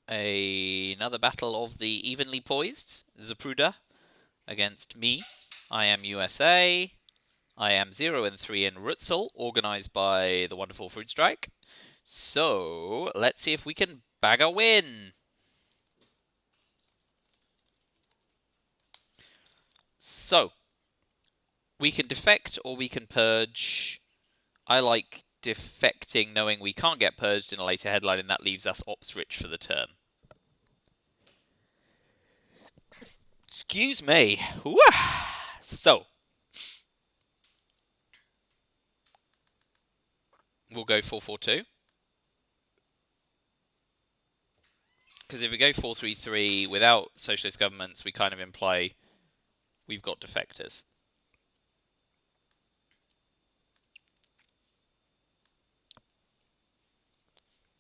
another battle of the evenly poised Zapruder against me. I am USA. I am 0 and 3 in Rutzel, organised by the wonderful Fruit Strike. So let's see if we can bag a win. So we can defect or we can purge. I like defecting, knowing we can't get purged in a later headline, and that leaves us ops rich for the turn. Excuse me. So we'll go 4-4-2. Because if we go 4-3-3 without socialist governments, we kind of imply we've got defectors.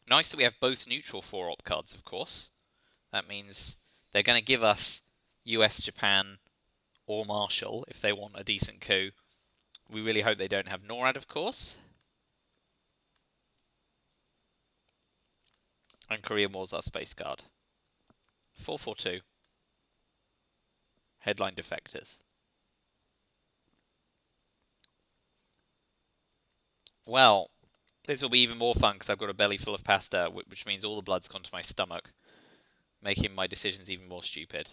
Nice that we have both neutral 4-op cards, of course. That means they're going to give us US, Japan, or Marshall if they want a decent coup. We really hope they don't have NORAD, of course. And Korean War's our space card. 4-4-2. Headline defectors. Well, this will be even more fun because I've got a belly full of pasta, which means all the blood's gone to my stomach, making my decisions even more stupid.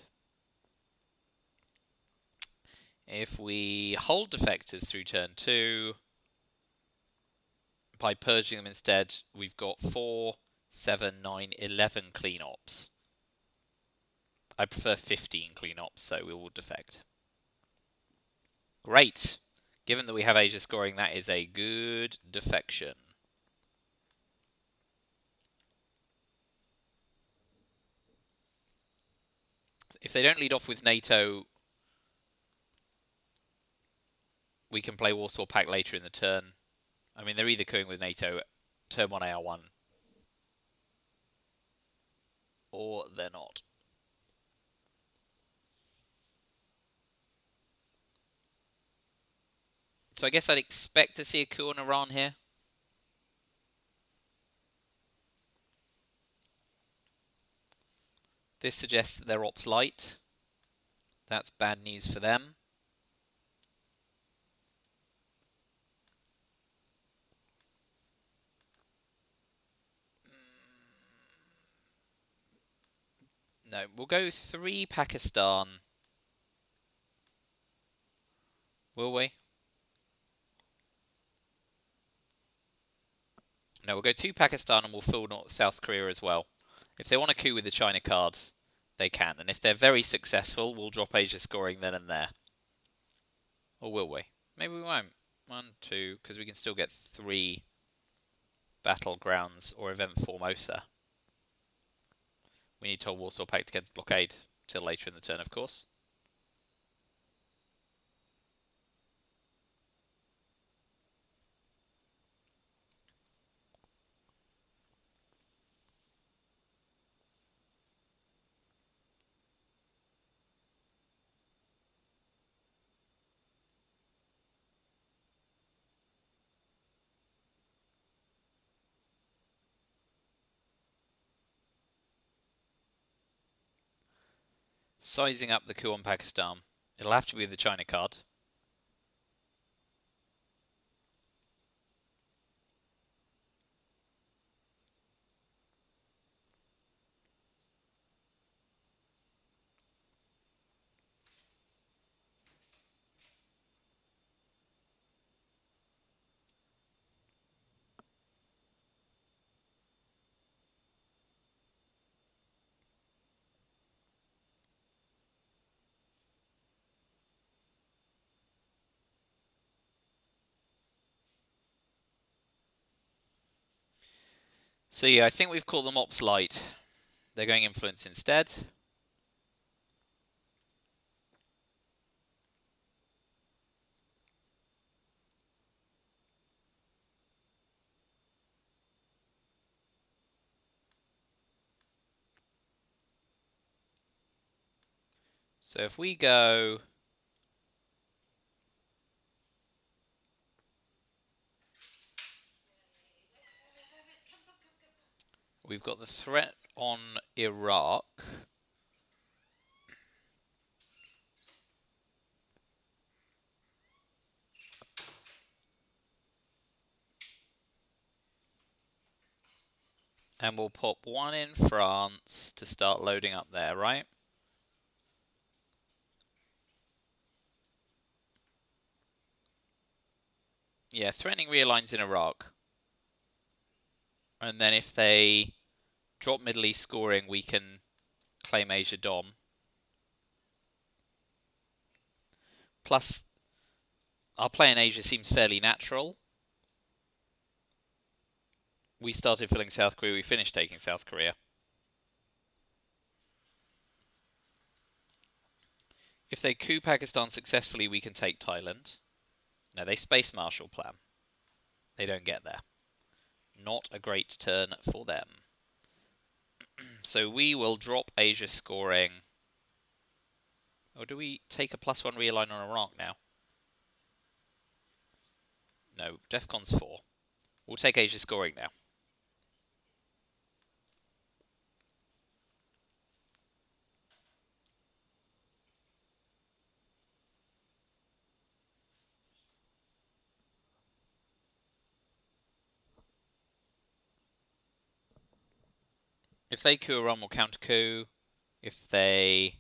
If we hold defectors through turn 2, by purging them instead, we've got 4, 7, 9, 11 clean ops. I prefer 15 clean ops, so we will defect. Great! Given that we have Asia scoring, that is a good defection. If they don't lead off with NATO, we can play Warsaw Pact later in the turn. I mean, they're either going with NATO turn 1 AR1, or they're not. So I guess I'd expect to see a coup on Iran here. This suggests that they're ops light. That's bad news for them. No, we'll go 3 Pakistan. Will we? No, we'll go 2 Pakistan and we'll fill South Korea as well. If they want a coup with the China card, they can. And if they're very successful, we'll drop Asia scoring then and there. Or will we? Maybe we won't. 1, 2, because we can still get 3 battlegrounds or event Formosa. We need to hold Warsaw Pact against blockade till later in the turn, of course. Sizing up the coup on Pakistan. It'll have to be the China card. So yeah, I think we've called them ops light. They're going influence instead. So if we go... We've got the threat on Iraq. And we'll pop one in France to start loading up there, right? Yeah, threatening realigns in Iraq. And then if they drop Middle East scoring, we can claim Asia Dom. Plus, our play in Asia seems fairly natural. We started filling South Korea, we finished taking South Korea. If they coup Pakistan successfully, we can take Thailand. No, they space marshal plan. They don't get there. Not a great turn for them. So we will drop Asia scoring. Or do we take a +1 realign on Iraq now? No, Defcon's 4. We'll take Asia scoring now. If they coup Iran, we'll counter coup. If they...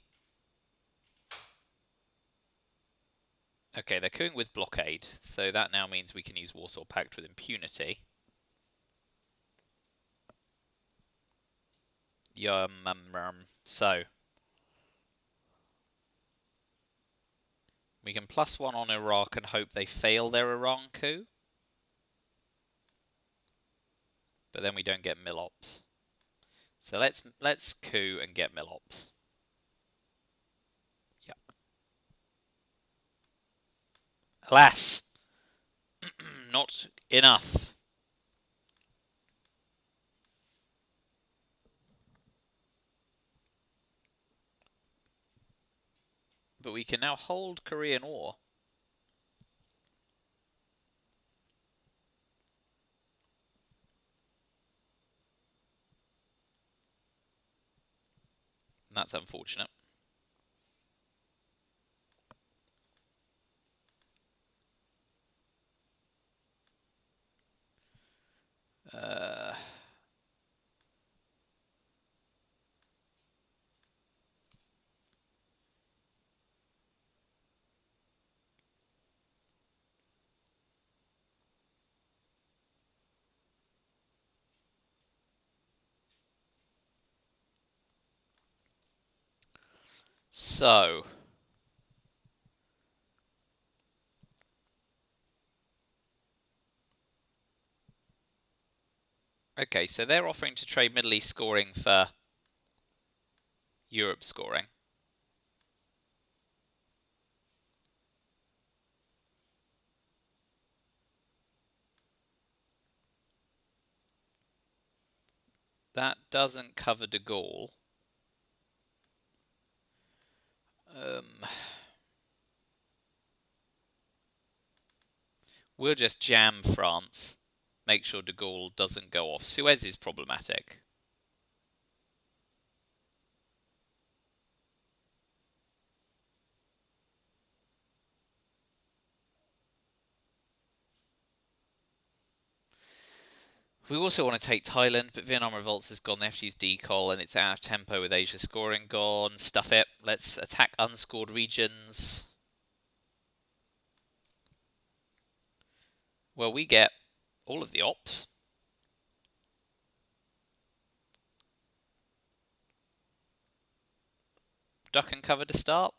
Okay, they're cooing with blockade, so that now means we can use Warsaw Pact with impunity. So we can +1 on Iraq and hope they fail their Iran coup. But then we don't get Milops. So let's coup and get Milops. Yep. Alas, not enough. But we can now hold Korean War. And that's unfortunate. So okay, so they're offering to trade Middle East scoring for Europe scoring. That doesn't cover de Gaulle. We'll just jam France. Make sure de Gaulle doesn't go off. Suez is problematic. We also want to take Thailand, but Vietnam Revolts has gone. They have to use decol, and it's out of tempo with Asia scoring gone. Stuff it. Let's attack unscored regions. Well, we get all of the ops. Duck and cover to start.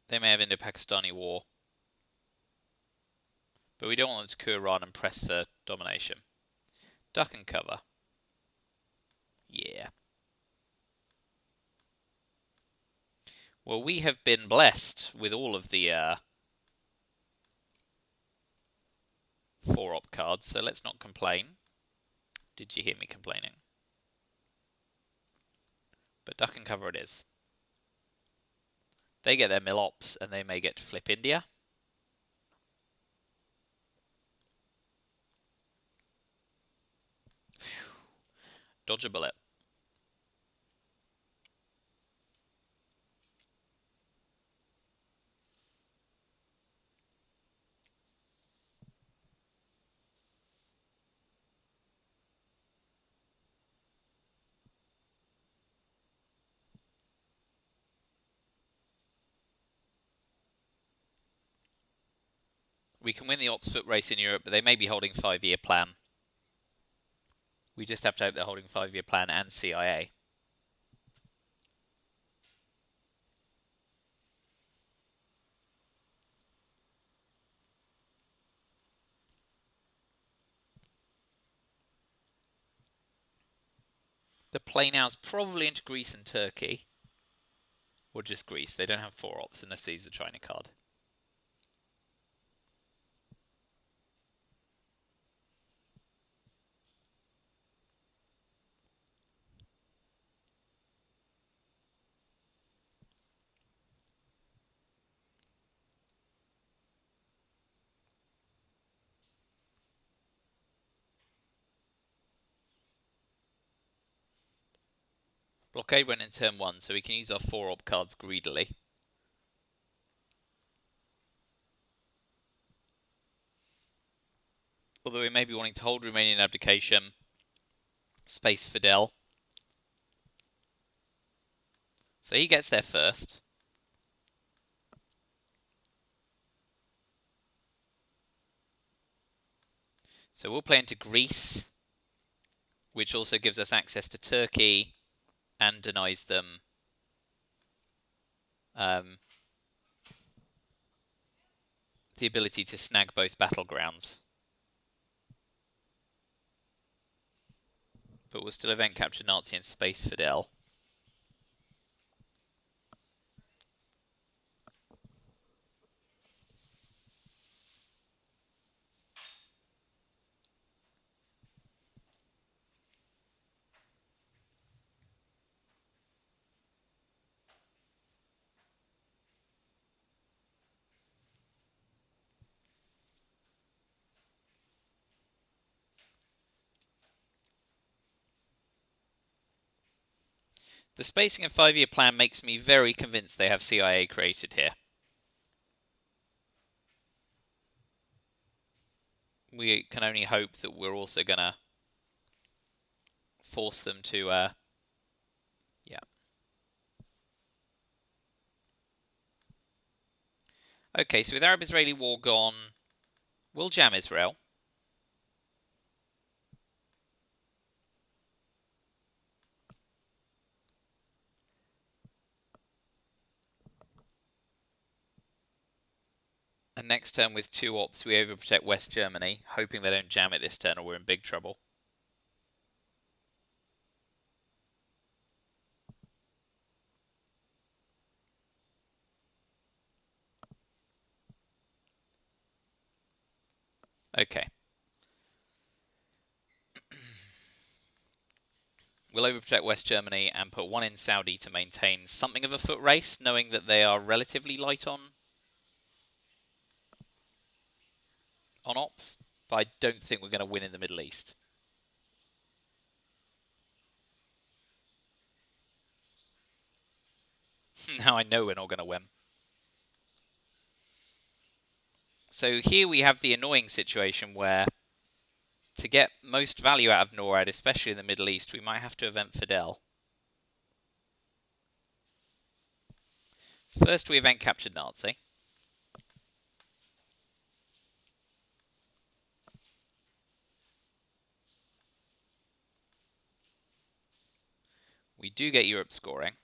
They may have Indo-Pakistani war. But we don't want them to coup Iran and press for domination. Duck and cover. Yeah. Well, we have been blessed with all of the 4-op cards, so let's not complain. Did you hear me complaining? But duck and cover it is. They get their Milops, and they may get to flip India. Dodge a bullet. We can win the Ops foot race in Europe, but they may be holding 5-year plan. We just have to hope they're holding 5-year plan and CIA. The play now is probably into Greece and Turkey. Or just Greece. They don't have 4 Ops unless they use the China card. Blockade went in turn 1, so we can use our 4 Op cards greedily. Although we may be wanting to hold Romanian abdication, space Fidel. So he gets there first. So we'll play into Greece, which also gives us access to Turkey and denies them the ability to snag both battlegrounds. But we'll still event capture Nazi and space Fidel. The spacing and 5-year plan makes me very convinced they have CIA created here. We can only hope that we're also going to force them to, yeah. Okay, so with Arab-Israeli war gone, we'll jam Israel. And next turn with 2 Ops, we overprotect West Germany, hoping they don't jam it this turn or we're in big trouble. Okay. We'll overprotect West Germany and put 1 in Saudi to maintain something of a foot race, knowing that they are relatively light on Ops, but I don't think we're going to win in the Middle East. Now I know we're not going to win. So here we have the annoying situation where to get most value out of NORAD, especially in the Middle East, we might have to event Fidel. First we event captured Nazi. We do get Europe scoring.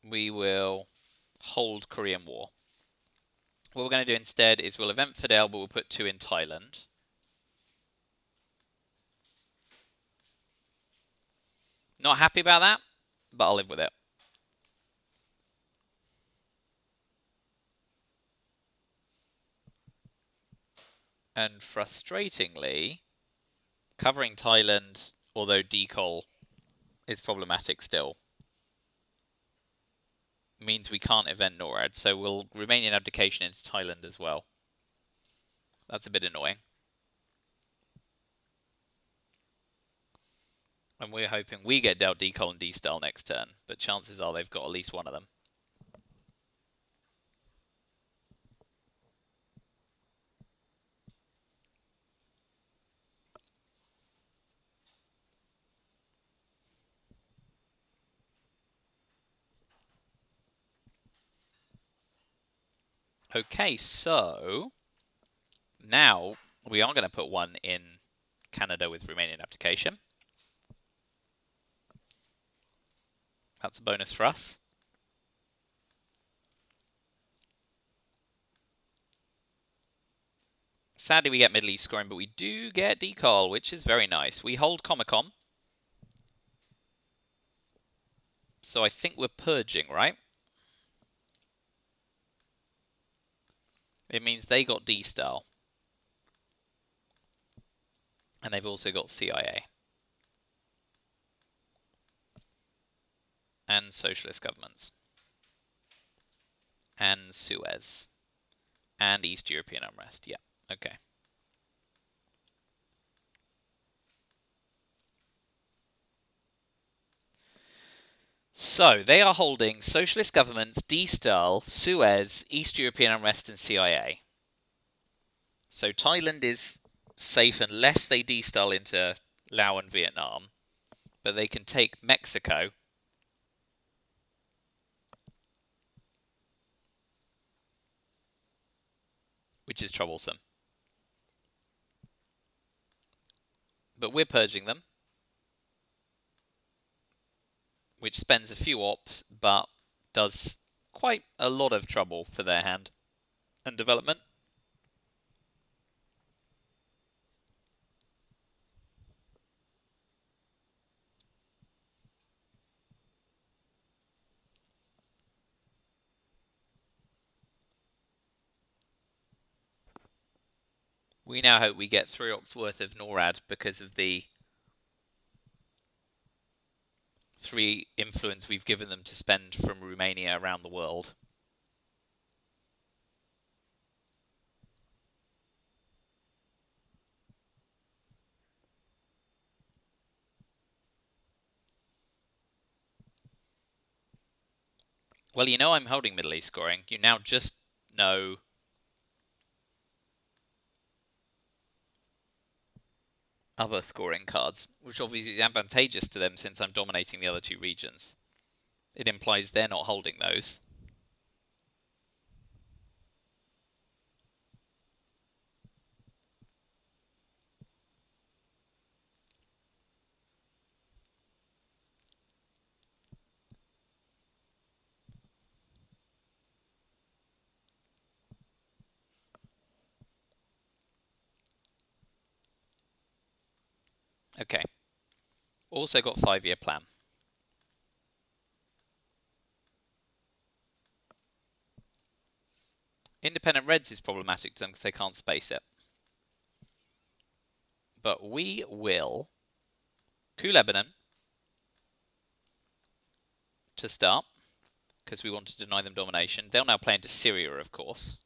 We will hold Korean War. What we're going to do instead is we'll event Fidel, but we'll put 2 in Thailand. Not happy about that, but I'll live with it. And frustratingly, covering Thailand, although decol is problematic still, means we can't event NORAD, so we'll remain in abdication into Thailand as well. That's a bit annoying. And we're hoping we get dealt decol and D-style next turn, but chances are they've got at least one of them. Okay, so now we are going to put one in Canada with Romanian abdication. That's a bonus for us. Sadly, we get Middle East scoring, but we do get decol, which is very nice. We hold Comecon. So I think we're purging, right? It means they got D-style. And they've also got CIA. And socialist governments. And Suez. And East European unrest. Yeah, okay. So, they are holding socialist governments, D-style, Suez, East European unrest, and CIA. So Thailand is safe unless they D-style into Laos and Vietnam. But they can take Mexico. Which is troublesome. But we're purging them. Which spends a few ops, but does quite a lot of trouble for their hand and development. We now hope we get 3 ops worth of NORAD because of the 3 influence we've given them to spend from Romania around the world. Well, you know I'm holding Middle East scoring. You now just know other scoring cards, which obviously is advantageous to them since I'm dominating the other 2 regions. It implies they're not holding those. Okay. Also got 5-year plan. Independent Reds is problematic to them because they can't space it. But we will coup Lebanon to start, because we want to deny them domination. They'll now play into Syria, of course.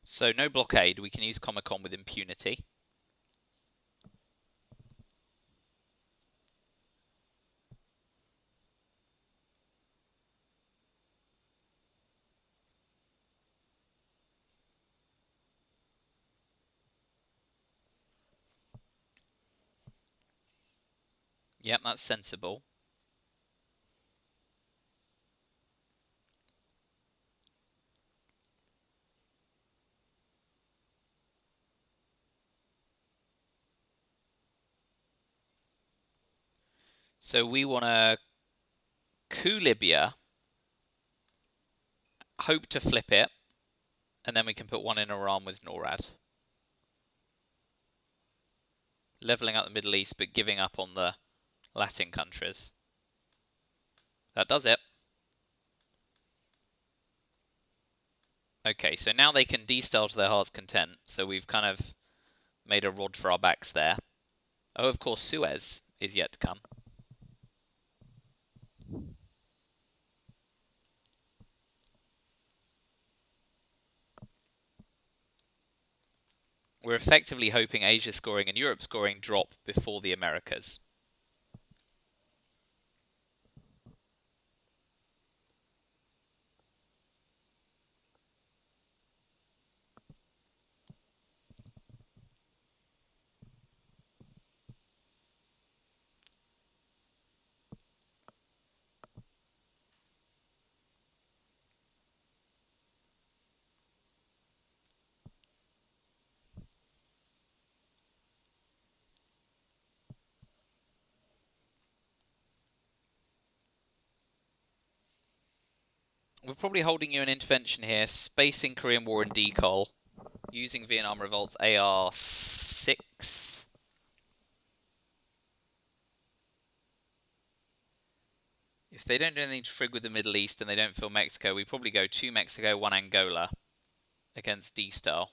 So no blockade, we can use Comecon with impunity. Yep, that's sensible. So we want to coup Libya, hope to flip it, and then we can put one in Iran with NORAD. Leveling up the Middle East, but giving up on the Latin countries. That does it. Okay, so now they can de-style to their heart's content. So we've kind of made a rod for our backs there. Oh, of course, Suez is yet to come. We're effectively hoping Asia scoring and Europe scoring drop before the Americas. We're probably holding you an intervention here, spacing Korean War and decol, using Vietnam Revolt's AR-6. If they don't do anything to frig with the Middle East and they don't fill Mexico, we probably go 2 Mexico, 1 Angola against D-Star.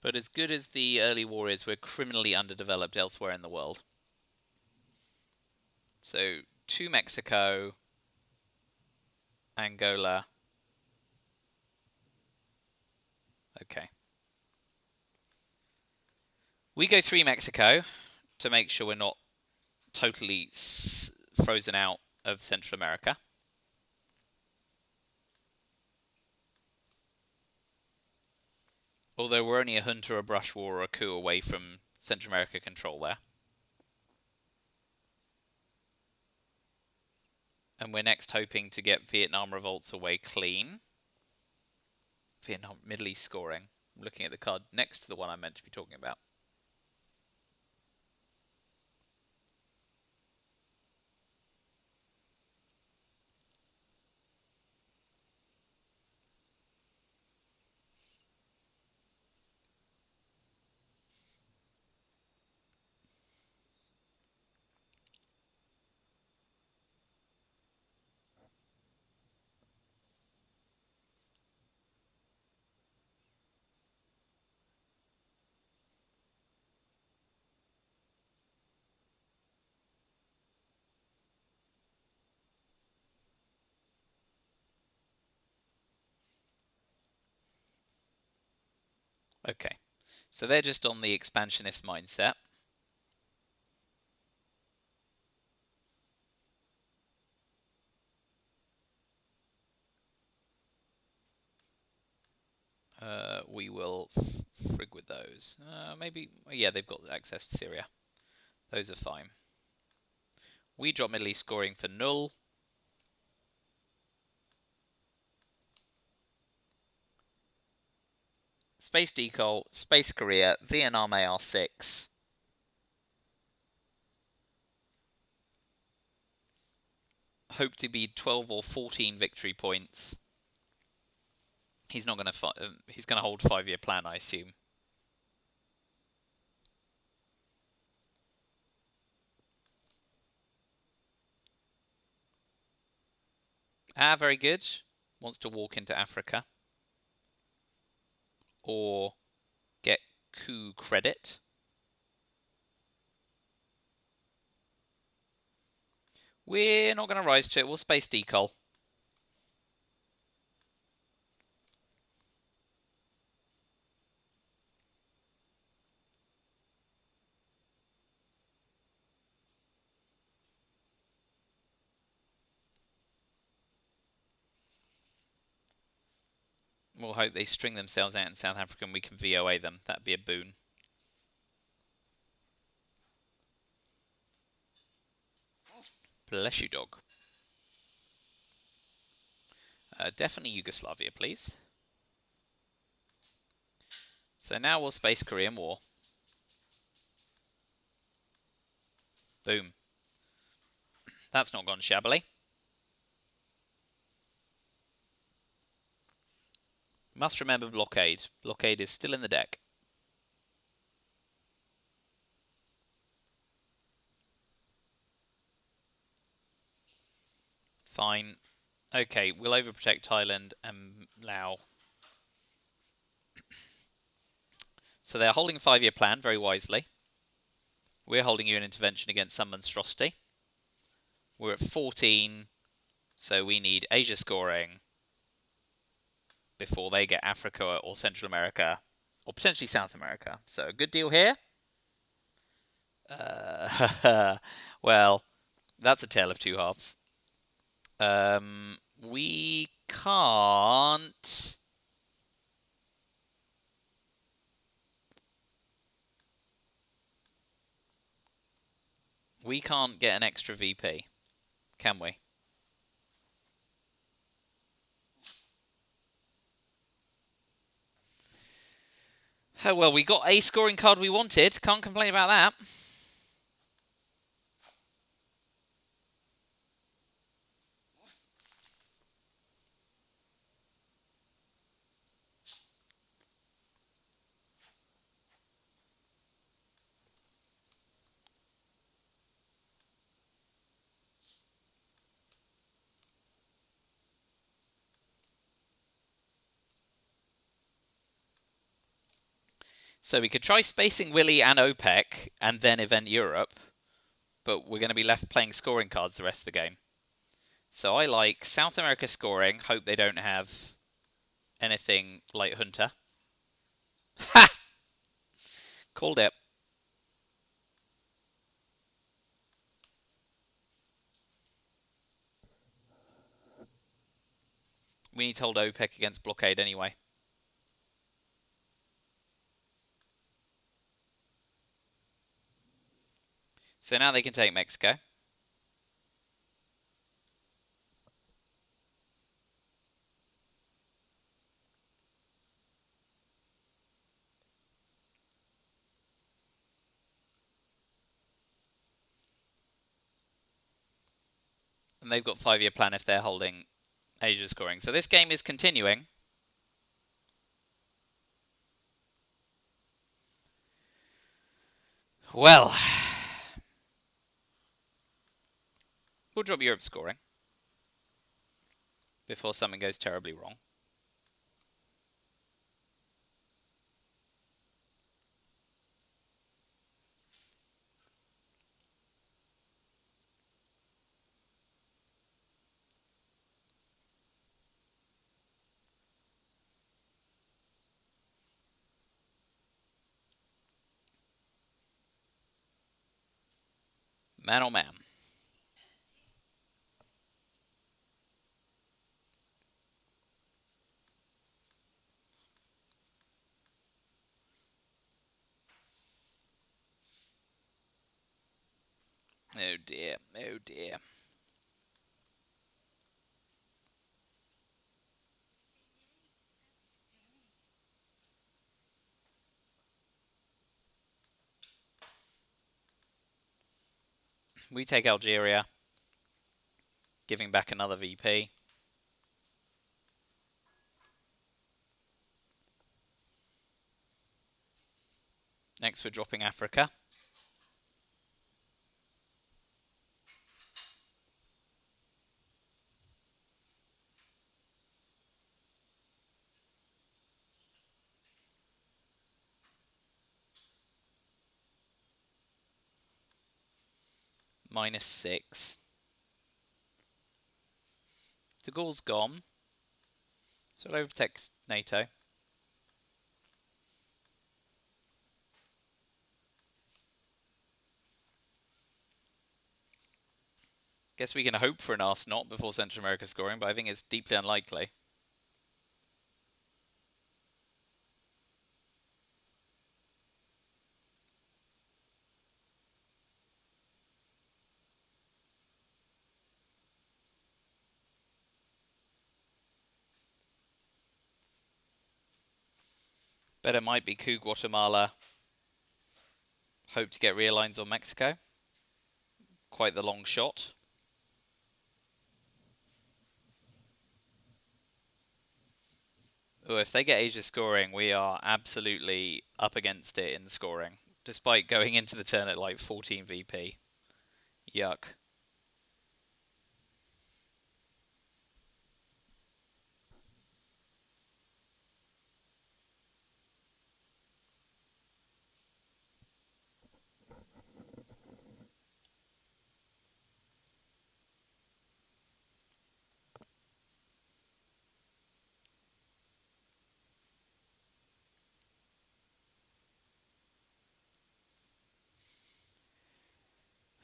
But as good as the early war is, we're criminally underdeveloped elsewhere in the world. So 2 Mexico, Angola. Okay. We go 3 Mexico to make sure we're not totally frozen out of Central America. Although we're only a junta, a brush war, or a coup away from Central America control there. And we're next hoping to get Vietnam revolts away clean. Vietnam Middle East scoring. I'm looking at the card next to the one I meant to be talking about. Okay, so they're just on the expansionist mindset. We will frig with those. Maybe, yeah, they've got access to Syria. Those are fine. We drop Middle East scoring for null. Space Decol, Space Korea, Vietnam AR-6. Hope to be 12 or 14 victory points. He's not going to. He's going to hold 5-year plan, I assume. Ah, very good. Wants to walk into Africa. Or get coup credit. We're not going to rise to it. We'll space decol. We'll hope they string themselves out in South Africa and we can VOA them. That'd be a boon. Bless you, dog. Definitely Yugoslavia, please. So now we'll space Korean War. Boom. That's not gone shabbily. Must remember blockade. Blockade is still in the deck. Fine. Okay, we'll overprotect Thailand and Laos. So they're holding a 5-year plan very wisely. We're holding you an intervention against some monstrosity. We're at 14, so we need Asia scoring before they get Africa or Central America, or potentially South America. So a good deal here. Well, that's a tale of two halves. We can't... We can't get an extra VP, can we? Oh, well, we got a scoring card we wanted. Can't complain about that. So we could try spacing Willy and OPEC and then event Europe, but we're going to be left playing scoring cards the rest of the game. So I like South America scoring, hope they don't have anything like Hunter. Ha! Called it. We need to hold OPEC against blockade anyway. So now they can take Mexico. And they've got 5-year plan if they're holding Asia scoring. So this game is continuing. Well, we'll drop Europe scoring before something goes terribly wrong. Man oh man. Oh dear, oh dear. We take Algeria, giving back another VP. Next we're dropping Africa. -6. De Gaulle's gone. So it'll overtake NATO. Guess we can hope for an Arsenal before Central America scoring, but I think it's deeply unlikely. Better might be coup Guatemala. Hope to get realigns on Mexico. Quite the long shot. Oh, if they get Asia scoring, we are absolutely up against it in scoring, despite going into the turn at like 14 VP. Yuck.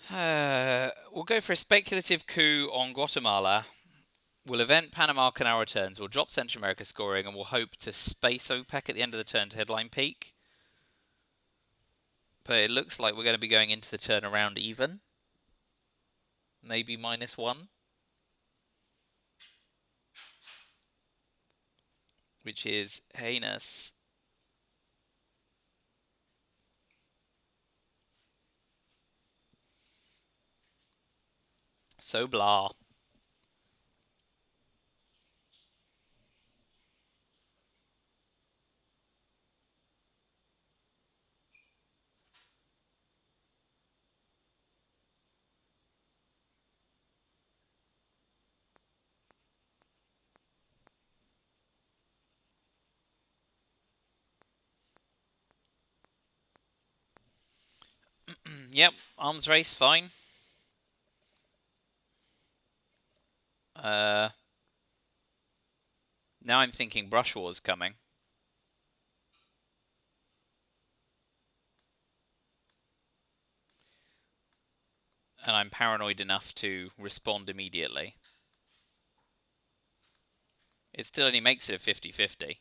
We'll go for a speculative coup on Guatemala. We'll event Panama Canal returns. We'll drop Central America scoring, and we'll hope to space OPEC at the end of the turn to headline peak. But it looks like we're going to be going into the turn around even. Maybe -1. Which is heinous. So blah. Yep, arms race, fine. Now I'm thinking brush war's coming. And I'm paranoid enough to respond immediately. It still only makes it a 50-50.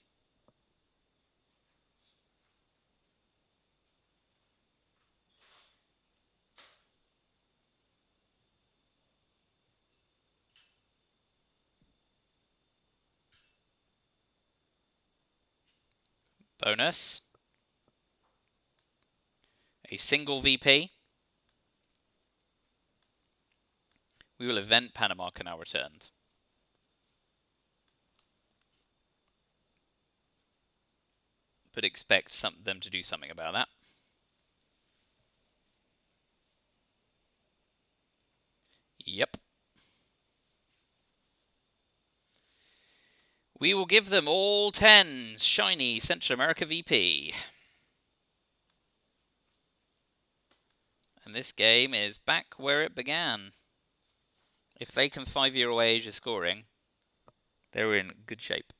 Bonus. A single VP. We will event Panama Canal returned. But expect them to do something about that. Yep. We will give them all 10s. Shiny Central America VP. And this game is back where it began. If they can 5-year away Asia scoring, they're in good shape.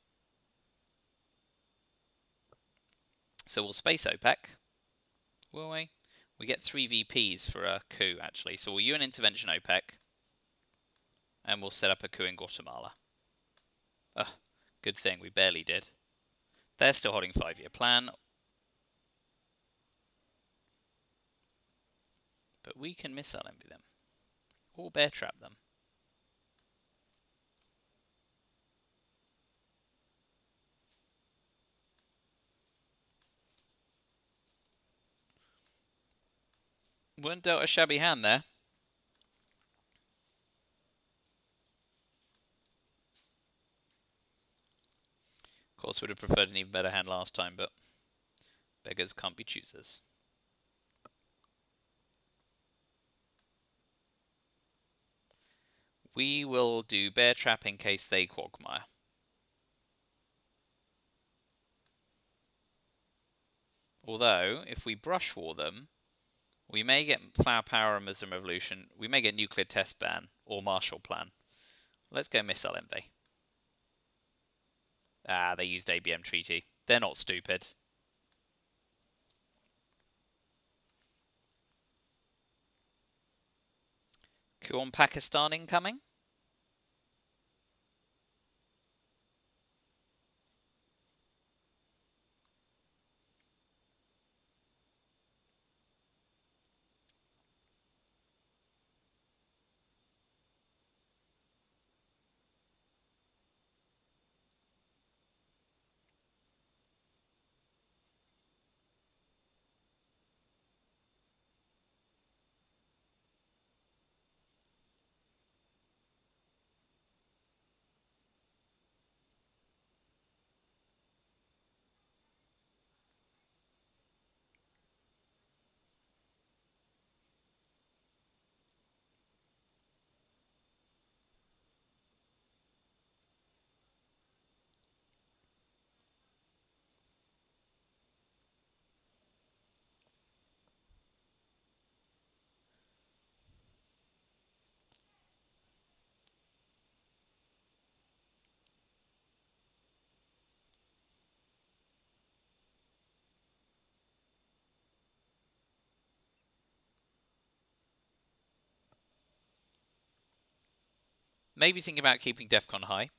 So we'll space OPEC. Will we? We get 3 VPs for a coup, actually. So we'll UN intervention OPEC. And we'll set up a coup in Guatemala. Ugh, good thing we barely did. They're still holding 5-year plan. But we can missile envy them. Or bear trap them. Weren't dealt a shabby hand there. Of course, would have preferred an even better hand last time, but beggars can't be choosers. We will do bear trap in case they quagmire. Although, if we brush war them, we may get flower power and Muslim revolution. We may get nuclear test ban or Marshall Plan. Let's go missile envy. Ah, they used ABM treaty. They're not stupid. Coup on Pakistan incoming. Maybe think about keeping DEFCON high,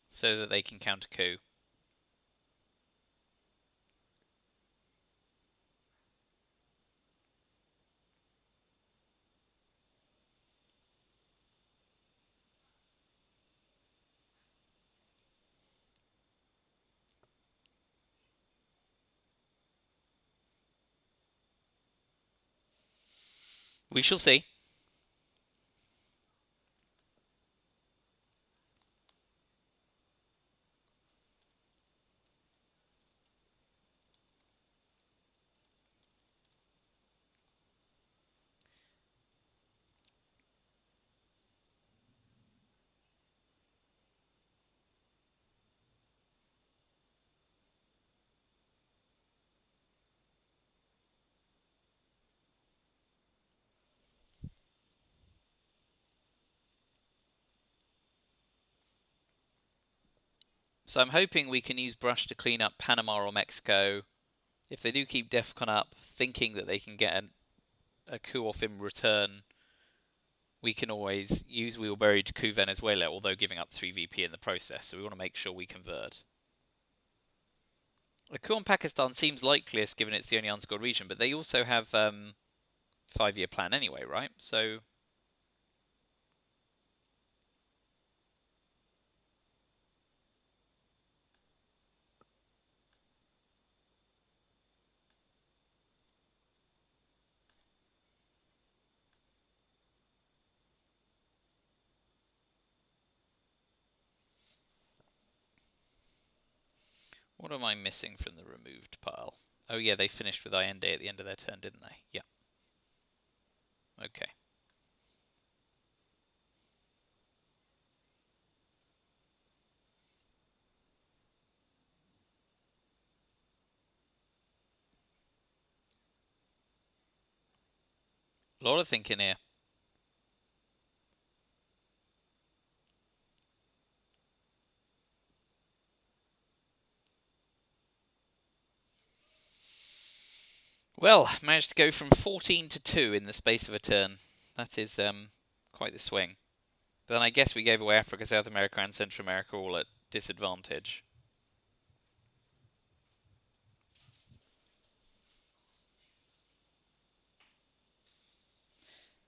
so that they can counter coup. We shall see. So I'm hoping we can use Brush to clean up Panama or Mexico. If they do keep DEFCON up, thinking that they can get a coup off in return, we can always use Wheelberry to coup Venezuela, although giving up 3 VP in the process. So we want to make sure we convert. A coup on Pakistan seems likeliest given it's the only unscored region, but they also have 5-year plan anyway, right? So what am I missing from the removed pile? Oh yeah, they finished with Allende at the end of their turn, didn't they? Yeah. Okay. A lot of thinking here. Well, managed to go from 14 to 2 in the space of a turn. That is quite the swing. But then I guess we gave away Africa, South America, and Central America all at disadvantage.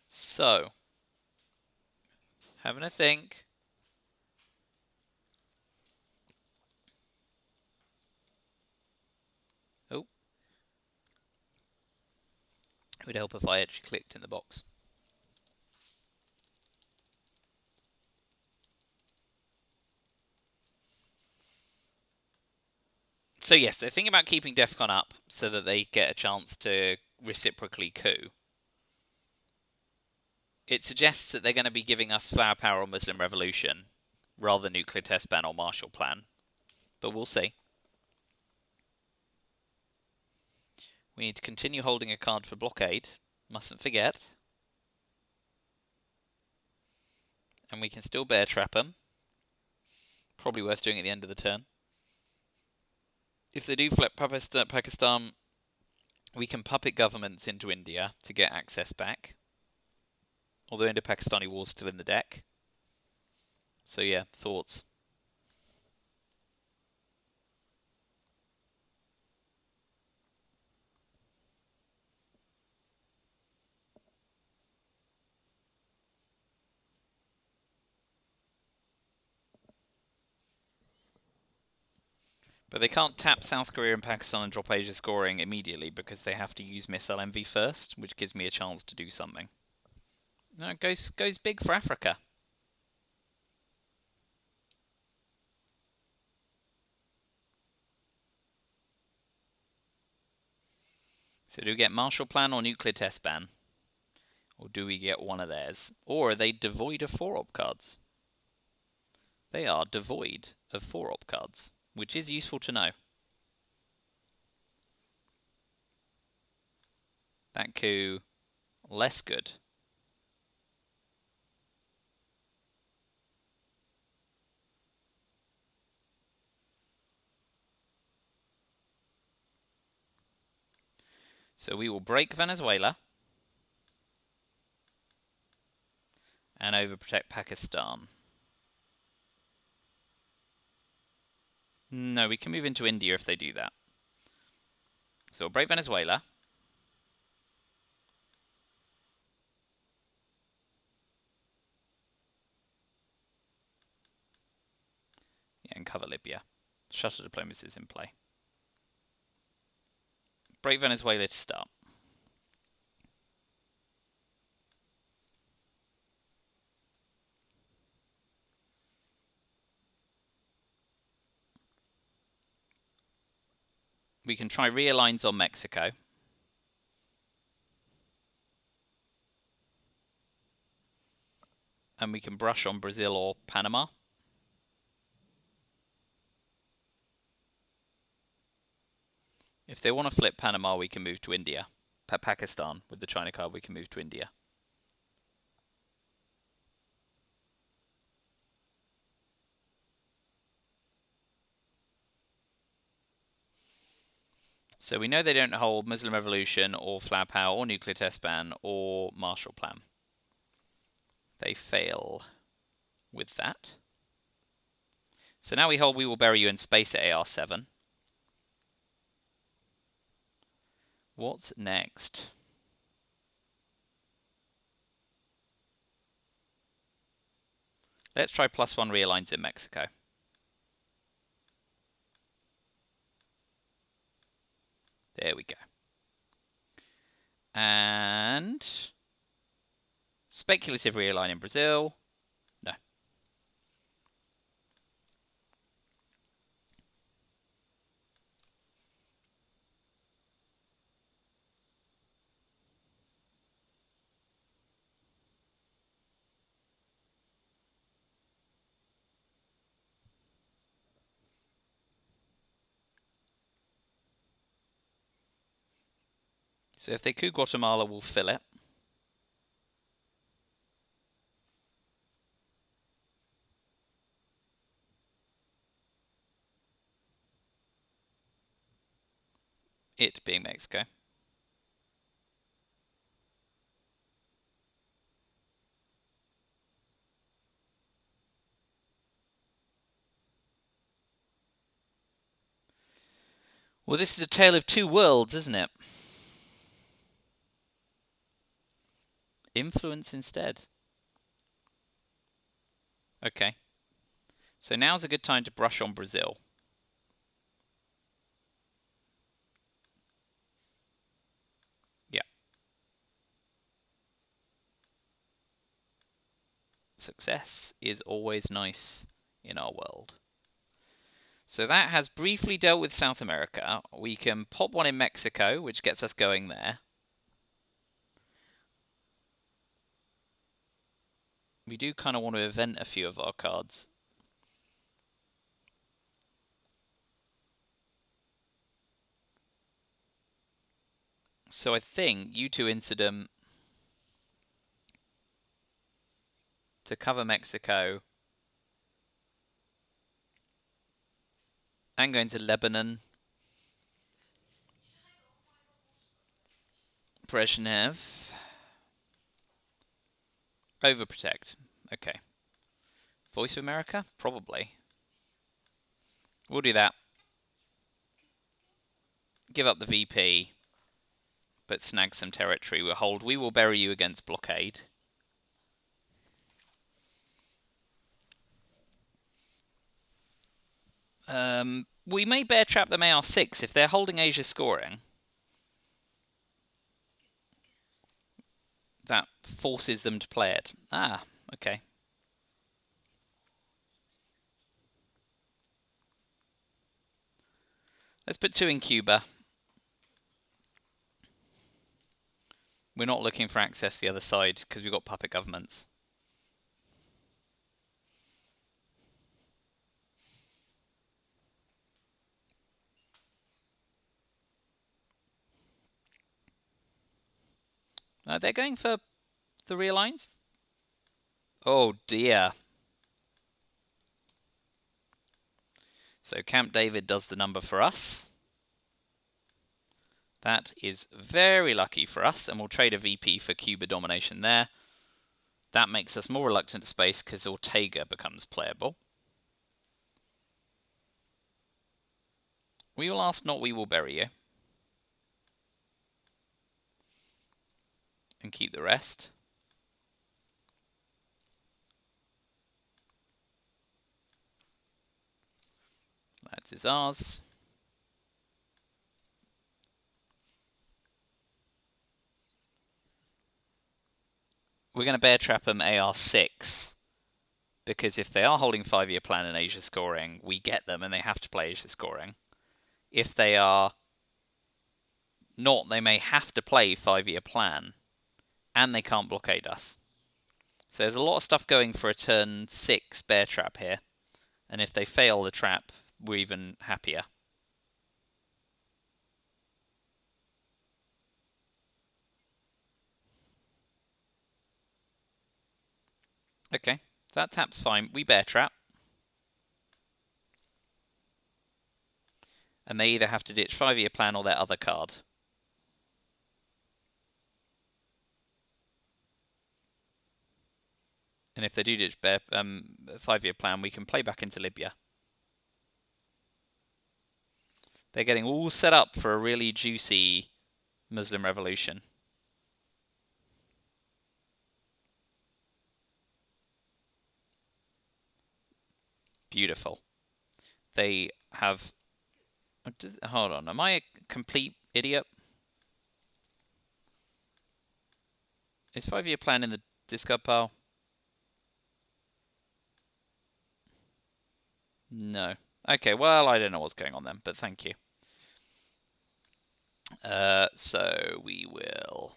So, having a think. Oh. It would help if I actually clicked in the box. So yes, they're thinking about keeping DEFCON up so that they get a chance to reciprocally coup. It suggests that they're going to be giving us flower power or Muslim revolution rather than nuclear test ban or Marshall Plan. But we'll see. We need to continue holding a card for blockade. Mustn't forget. And we can still bear trap them. Probably worth doing at the end of the turn. If they do flip Pakistan, we can puppet governments into India to get access back. Although Indo-Pakistani war's still in the deck. So yeah, thoughts. But they can't tap South Korea and Pakistan and drop Asia scoring immediately because they have to use missile MV first, which gives me a chance to do something. No, it goes big for Africa. So do we get Marshall Plan or Nuclear Test Ban? Or do we get one of theirs? Or are they devoid of 4-op cards? They are devoid of 4-op cards, which is useful to know. That coup, less good. So we will break Venezuela. overprotect Pakistan. No, we can move into India if they do that. So we'll break Venezuela. Yeah, and cover Libya. Shutter diplomacy is in play. Break Venezuela to start. We can try realigns on Mexico. And we can brush on Brazil or Panama. If they want to flip Panama, we can move to India. Pakistan, with the China card, we can move to India. So we know they don't hold Muslim Revolution or Flower Power or Nuclear Test Ban or Marshall Plan. They fail with that. So now we hold We Will Bury You in Space at AR7. What's next? Let's try +1 realigns in Mexico. There we go. And speculative realign in Brazil. No. So if they coup Guatemala, we'll fill it. It being Mexico. Well, this is a tale of two worlds, isn't it? Influence instead. Okay. So now's a good time to brush on Brazil. Yeah. Success is always nice in our world. So that has briefly dealt with South America. We can pop one in Mexico, which gets us going there. We do kind of want to event a few of our cards. So I think U2 Incident to cover Mexico and going to Lebanon. Brezhnev. Overprotect. Okay. Voice of America? Probably. We'll do that. Give up the VP, but snag some territory. We'll hold We Will Bury You against blockade. We may bear trap them AR6 if they're holding Asia scoring. That forces them to play it. Ah, okay. Let's put 2 in Cuba. We're not looking for access to the other side because we've got puppet governments. They're going for the realigns. Oh dear. So Camp David does the number for us. That is very lucky for us, and we'll trade a VP for Cuba domination there. That makes us more reluctant to space because Ortega becomes playable. We will ask, not we will bury you. And keep the rest. That is ours. We're going to bear trap them AR6. Because if they are holding 5-year plan in Asia scoring, we get them and they have to play Asia scoring. If they are not, they may have to play 5-year plan and they can't blockade us. So there's a lot of stuff going for a turn 6 bear trap here. And if they fail the trap, we're even happier. Okay, that tap's fine. We bear trap. And they either have to ditch 5-year plan or their other card. And if they do ditch 5-year plan, we can play back into Libya. They're getting all set up for a really juicy Muslim revolution. Beautiful. They have... Hold on, am I a complete idiot? Is 5-year plan in the discard pile? No. Okay, well, I don't know what's going on then, but thank you. So we will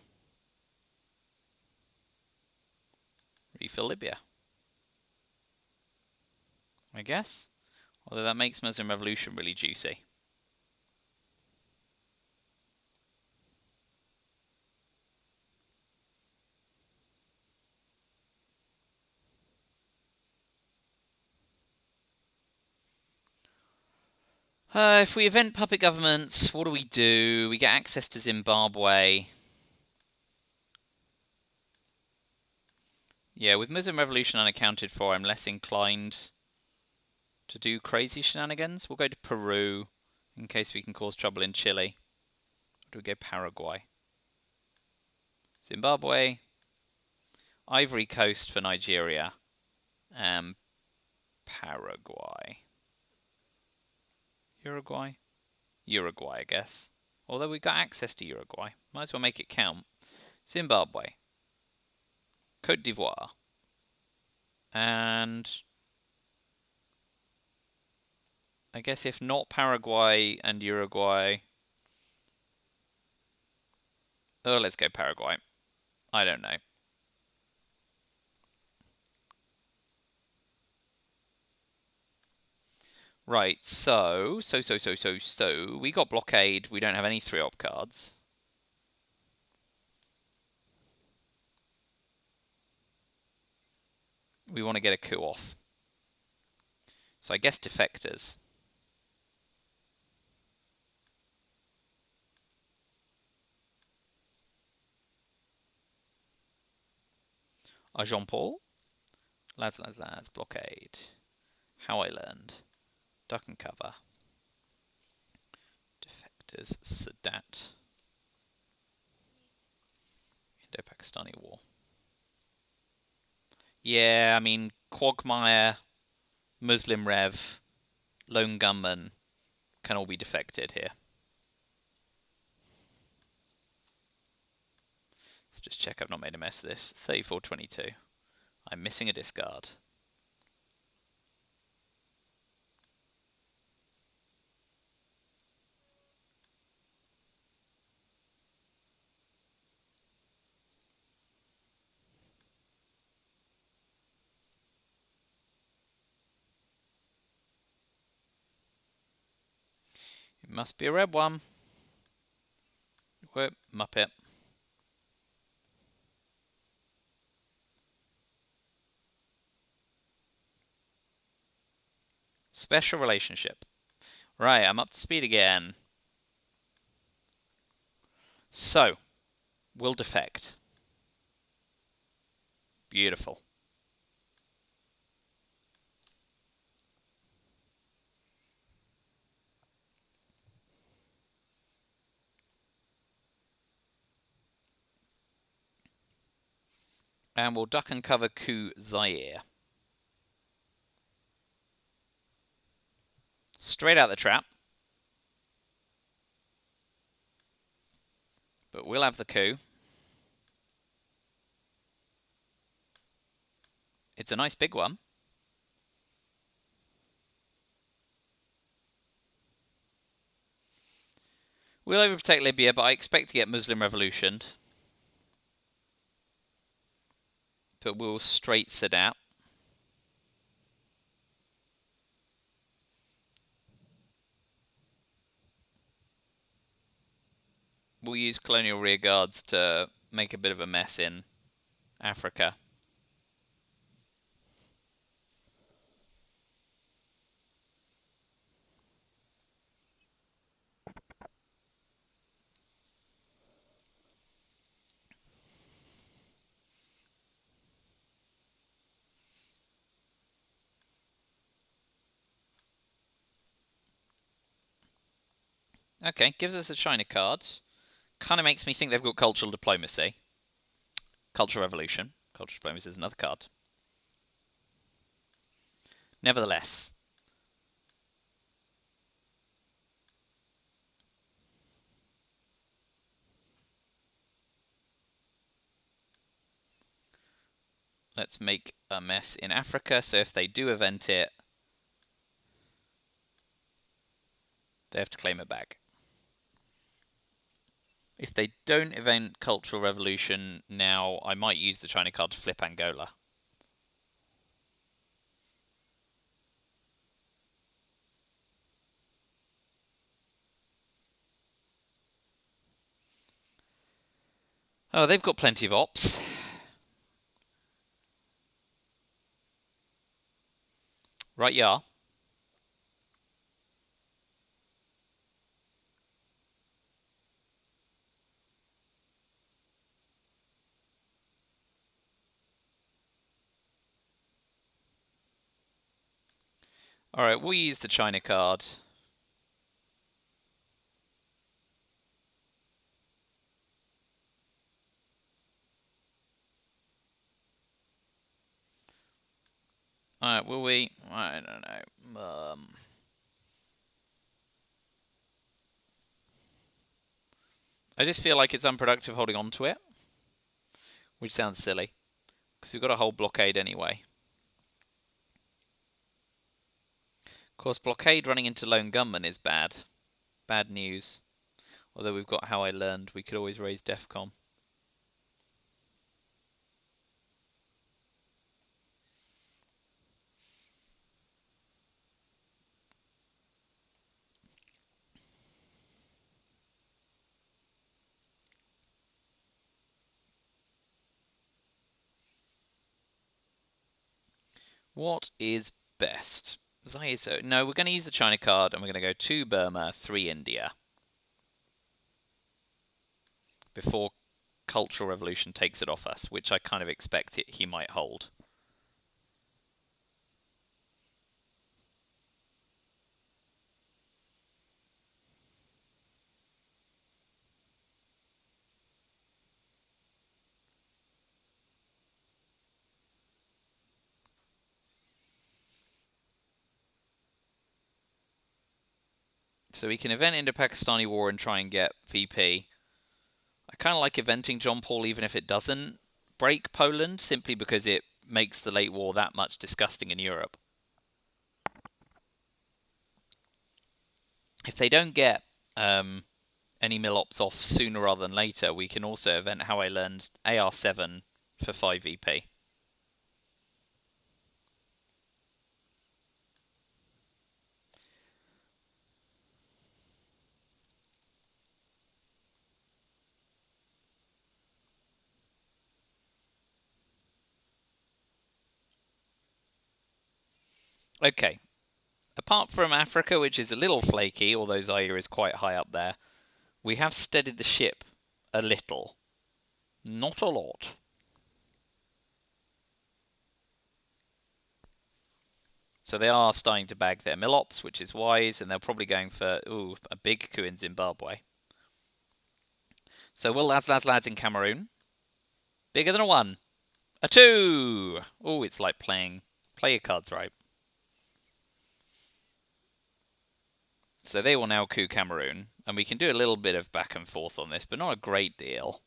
refill Libya, I guess. Although that makes Muslim Revolution really juicy. If we event puppet governments, what do? We get access to Zimbabwe. Yeah, with Muslim Revolution unaccounted for, I'm less inclined to do crazy shenanigans. We'll go to Peru, in case we can cause trouble in Chile. Or do we go Paraguay? Zimbabwe. Ivory Coast for Nigeria. And Paraguay. Uruguay? Uruguay, I guess. Although we've got access to Uruguay. Might as well make it count. Zimbabwe. Côte d'Ivoire. And I guess if not Paraguay and Uruguay... Oh, let's go Paraguay. I don't know. Right, so we got blockade. We don't have any 3-op cards. We want to get a coup off. So I guess defectors. Jean-Paul. Lads, blockade. How I learned. Duck and cover. Defectors, Sadat. Indo-Pakistani war. Yeah, I mean, Quagmire, Muslim Rev, Lone Gunman can all be defected here. Let's just check I've not made a mess of this. 34-22. I'm missing a discard. It must be a red one. Whoop, Muppet. Special relationship. Right, I'm up to speed again. So, we'll defect. Beautiful. And we'll duck and cover coup Zaire. Straight out the trap. But we'll have the coup. It's a nice big one. We'll overprotect Libya, but I expect to get Muslim revolutioned. But we'll straight Sadat. We'll use colonial rearguards to make a bit of a mess in Africa. Okay, gives us a China card. Kind of makes me think they've got cultural diplomacy. Cultural revolution. Cultural diplomacy is another card. Nevertheless. Let's make a mess in Africa, so if they do event it, they have to claim it back. If they don't event Cultural Revolution now, I might use the China card to flip Angola. Oh, they've got plenty of ops. Right, yeah. Alright, we'll use the China card. Alright, will we? I don't know. I just feel like it's unproductive holding on to it. Which sounds silly. Because we've got a whole blockade anyway. Of course, blockade running into lone gunman is bad. Bad news. Although we've got How I Learned, we could always raise DEFCON. What is best? No, we're going to use the China card and we're going to go 2 Burma, 3 India. Before Cultural Revolution takes it off us, which I kind of expect he might hold. So we can event Indo-Pakistani War and try and get VP. I kind of like eventing John Paul even if it doesn't break Poland, simply because it makes the late war that much disgusting in Europe. If they don't get any mill-ops off sooner rather than later, we can also event How I Learned AR7 for 5 VP. Okay. Apart from Africa, which is a little flaky, although Zaire is quite high up there, we have steadied the ship a little. Not a lot. So they are starting to bag their mill-ops, which is wise, and they're probably going for a big coup in Zimbabwe. So will lads in Cameroon. Bigger than a 1. A 2! Oh, it's like play your cards right. So they will now coup Cameroon, and we can do a little bit of back and forth on this, but not a great deal.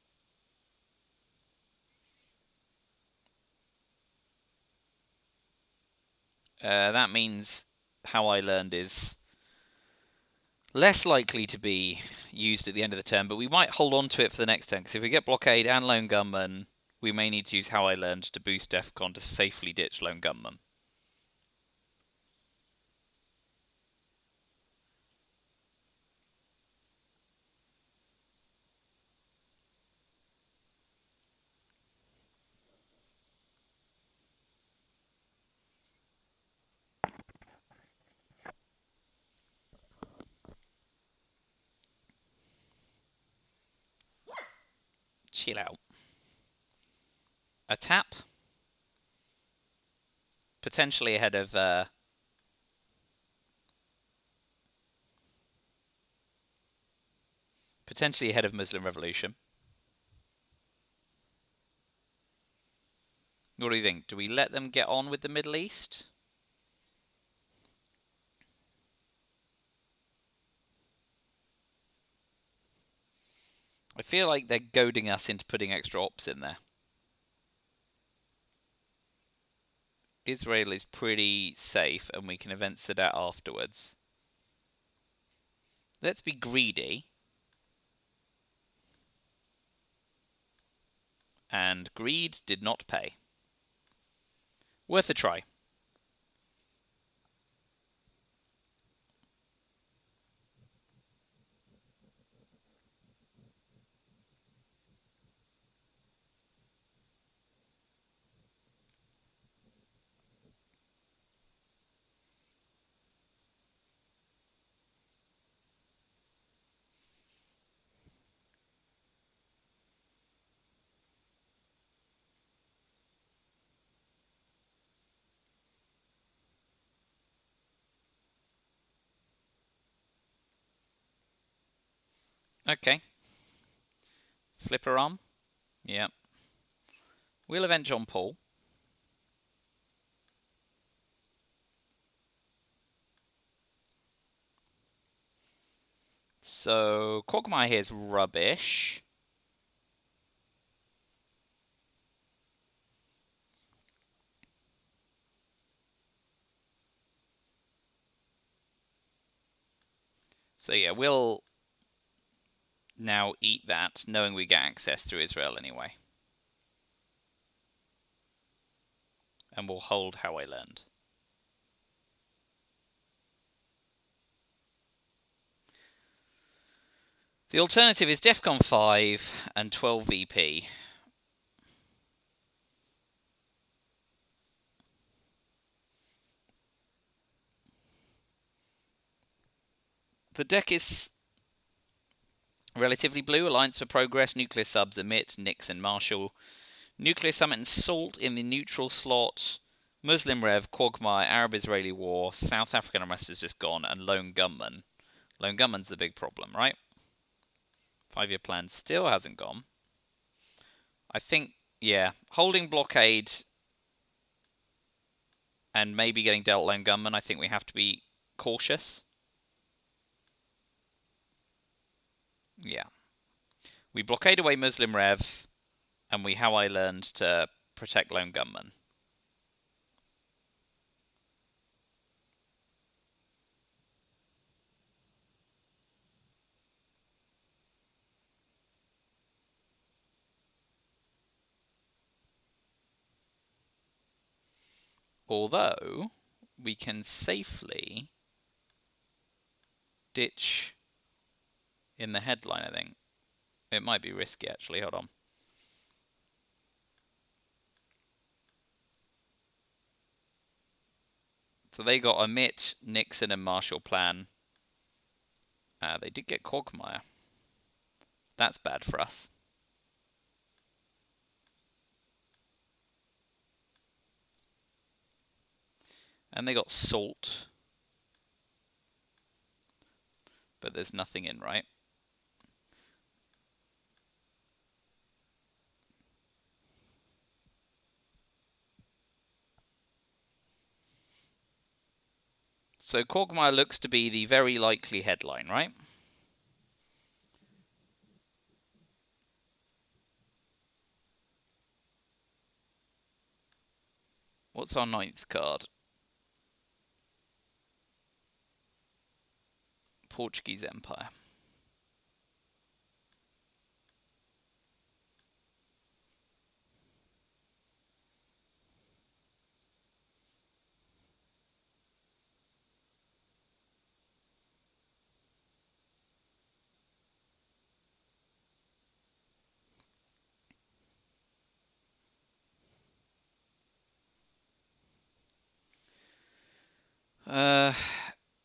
That means How I Learned is less likely to be used at the end of the turn, but we might hold on to it for the next turn, because if we get Blockade and Lone Gunman, we may need to use How I Learned to boost Defcon to safely ditch Lone Gunman. Chill out. A tap. Potentially ahead of... potentially ahead of Muslim Revolution. What do you think? Do we let them get on with the Middle East? I feel like they're goading us into putting extra ops in there. Israel is pretty safe, and we can event Sadat afterwards. Let's be greedy. And greed did not pay. Worth a try. Okay. Flipper arm. Yep. We'll avenge on Paul. So, Quagmire here is rubbish. So yeah, we'll now eat that, knowing we get access through Israel anyway. And we'll hold How I Learned. The alternative is Defcon 5 and 12 VP. The deck is relatively blue. Alliance for Progress, Nuclear Subs, Emit, Nix and Marshall. Nuclear Summit and Salt in the neutral slot. Muslim Rev, Quagmire, Arab-Israeli War, South African Unrest has just gone, and Lone Gunman. Lone Gunman's the big problem, right? 5-year plan still hasn't gone. I think, yeah, holding Blockade and maybe getting dealt Lone Gunman, I think we have to be cautious. Yeah. We blockade away Muslim Rev, and we How I Learned to protect Lone Gunman. Although, we can safely ditch in the headline, I think. It might be risky, actually. Hold on. So they got Emit, Nixon, and Marshall Plan. They did get Quagmire. That's bad for us. And they got salt. But there's nothing in, right? So Quagmire looks to be the very likely headline, right? What's our 9th card? Portuguese Empire.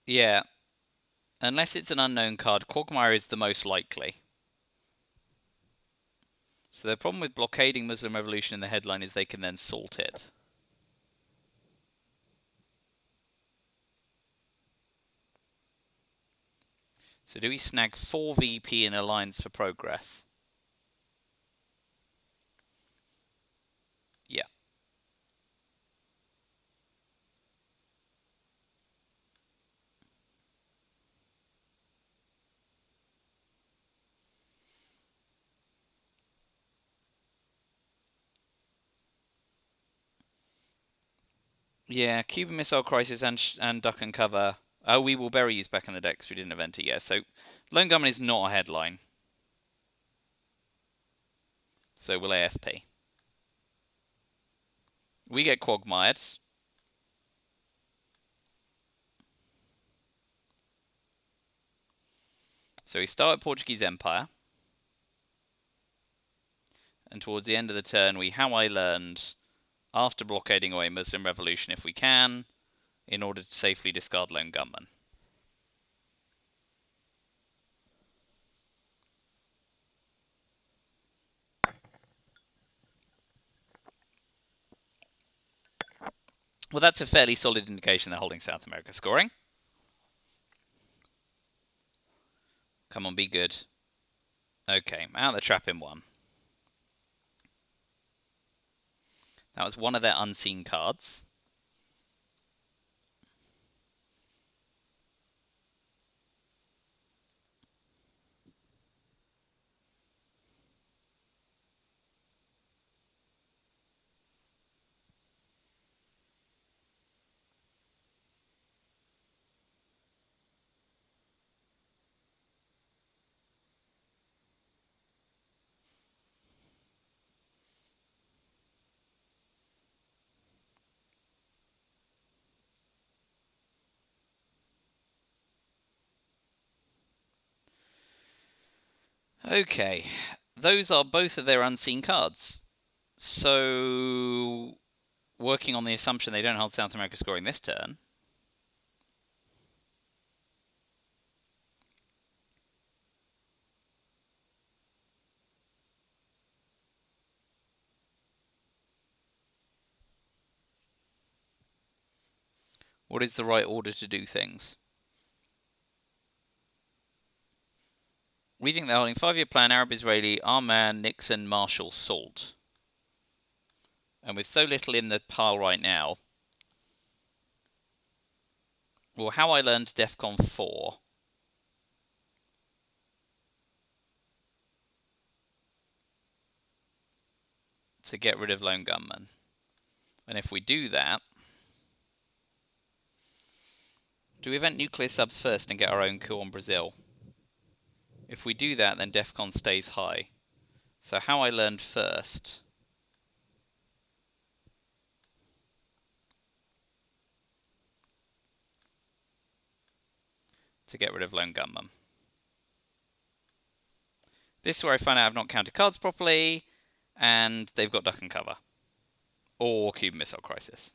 Yeah. Unless it's an unknown card, Quagmire is the most likely. So the problem with blockading Muslim Revolution in the headline is they can then salt it. So do we snag 4 VP in Alliance for Progress? Yeah. Yeah, Cuban Missile Crisis and Duck and Cover. Oh, we will bury you back in the deck because we didn't event it yet. So Lone Gunman is not a headline. So we'll AFP. We get Quagmired. So we start at Portuguese Empire. And towards the end of the turn, we How I Learned, after blockading away Muslim Revolution if we can, in order to safely discard Lone Gunman. Well, that's a fairly solid indication they're holding South America scoring. Come on, be good. Okay, out of the trap in 1. That was one of their unseen cards. Okay, those are both of their unseen cards. So, working on the assumption they don't hold South America scoring this turn. What is the right order to do things? We think they're holding 5-year plan, Arab Israeli, Arman, Nixon, Marshall, Salt. And with so little in the pile right now, well, How I Learned DEFCON 4. To get rid of Lone Gunman. And if we do that, do we event nuclear subs first and get our own coup on Brazil? If we do that, then DEFCON stays high. So How I Learned first. To get rid of Lone Gunman. This is where I find out I've not counted cards properly, and they've got Duck and Cover. Or Cuban Missile Crisis.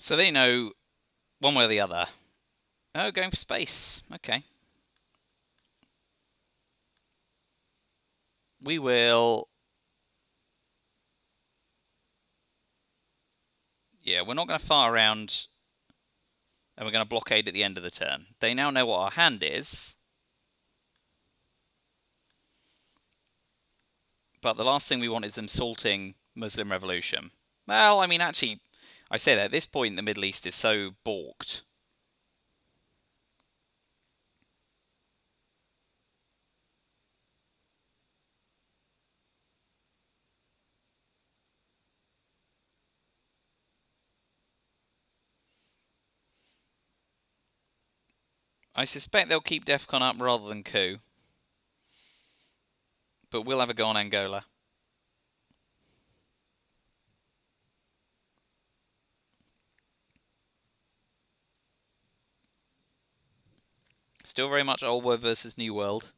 So they know one way or the other. Oh, going for space. Okay. We will... Yeah, we're not going to fire around, and we're going to blockade at the end of the turn. They now know what our hand is. But the last thing we want is them salting Muslim Revolution. Well, I mean, actually, I say that at this point, the Middle East is so balked. I suspect they'll keep DEFCON up rather than coup. But we'll have a go on Angola. Still very much Old World versus New World.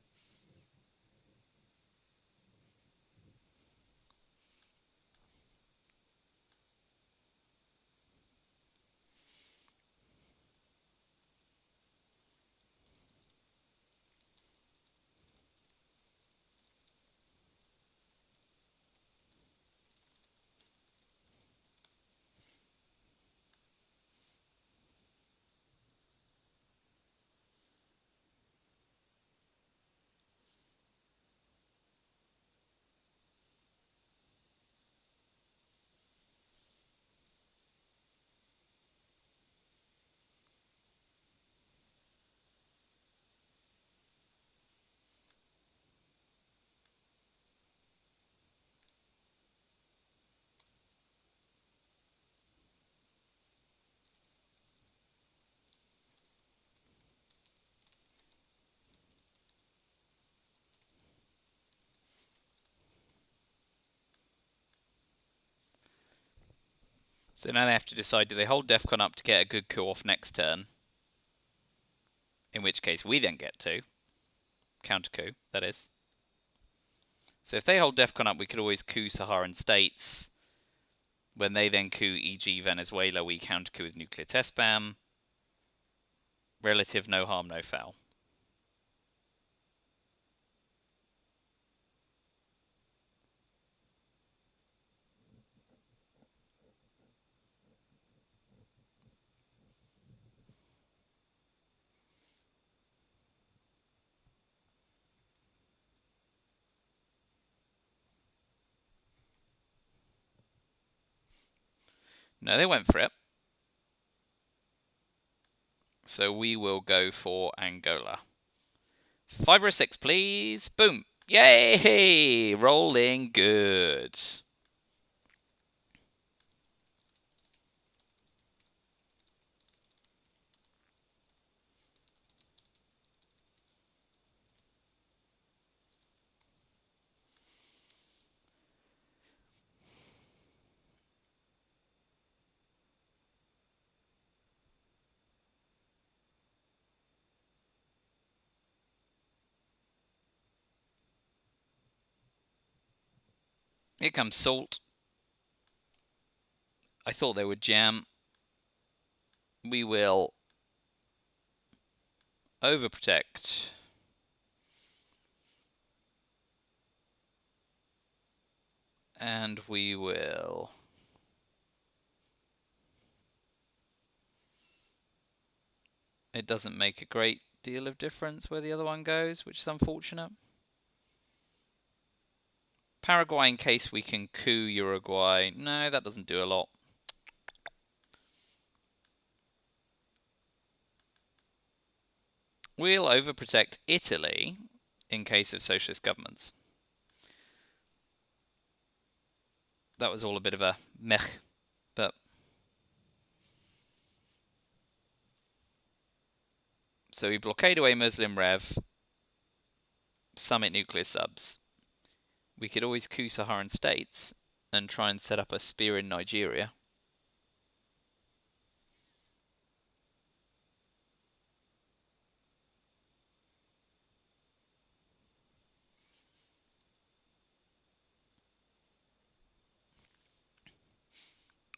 So now they have to decide, do they hold DEFCON up to get a good coup off next turn? In which case we then get to. Counter coup, that is. So if they hold DEFCON up, we could always coup Saharan states. When they then coup, e.g. Venezuela, we counter coup with nuclear test ban. Relative no harm, no foul. No, they went for it. So we will go for Angola. 5 or a 6, please. Boom. Yay! Rolling good. Here comes Salt. I thought they would jam. We will overprotect. And we will... It doesn't make a great deal of difference where the other one goes, which is unfortunate. Paraguay in case we can coup Uruguay. No, that doesn't do a lot. We'll overprotect Italy in case of socialist governments. That was all a bit of a mech, but... So we blockade away Muslim Rev, summit nuclear subs. We could always coup Saharan states and try and set up a spear in Nigeria.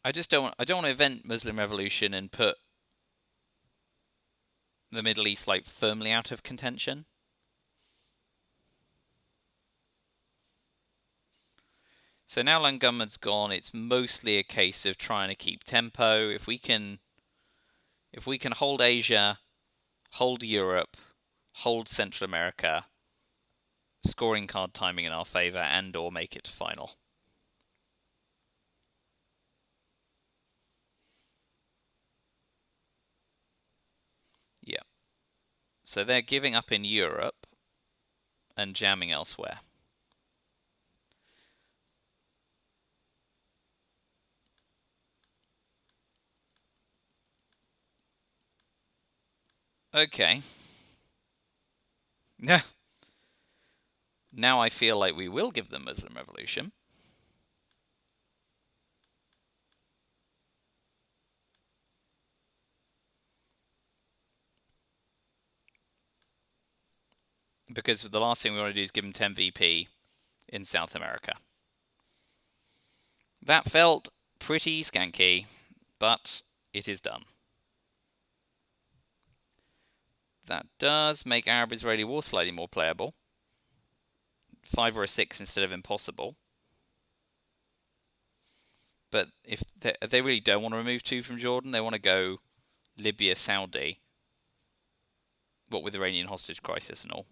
I just don't want to event Muslim revolution and put the Middle East like firmly out of contention. So now Langummud's gone, it's mostly a case of trying to keep tempo. If we can hold Asia, hold Europe, hold Central America, scoring card timing in our favour, and or make it to final. Yeah. So they're giving up in Europe and jamming elsewhere. Okay. Yeah. Now I feel like we will give them Muslim revolution. Because the last thing we want to do is give them 10 VP in South America. That felt pretty skanky, but it is done. That does make Arab-Israeli war slightly more playable. 5 or a 6 instead of impossible. But if they really don't want to remove 2 from Jordan, they want to go Libya, Saudi. What with Iranian hostage crisis and all.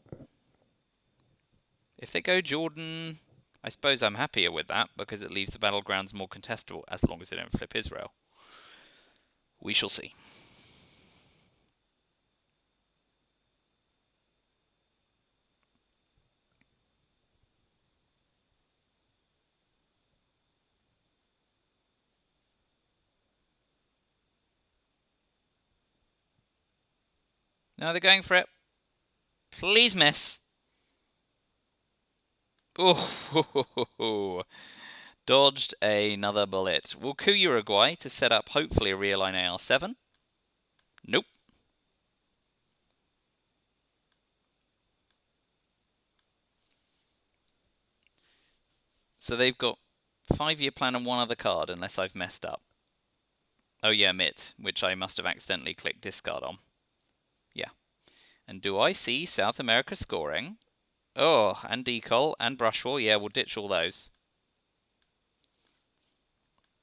If they go Jordan, I suppose I'm happier with that, because it leaves the battlegrounds more contestable as long as they don't flip Israel. We shall see. No, they're going for it. Please miss. Oh, dodged another bullet. We'll coup Uruguay to set up hopefully a rear-line AR7. Nope. So they've got 5-year plan and 1 other card, unless I've messed up. Oh yeah, MIT, which I must have accidentally clicked discard on. Yeah. And do I see South America scoring? Oh, and Decol, and Brush War. Yeah, we'll ditch all those.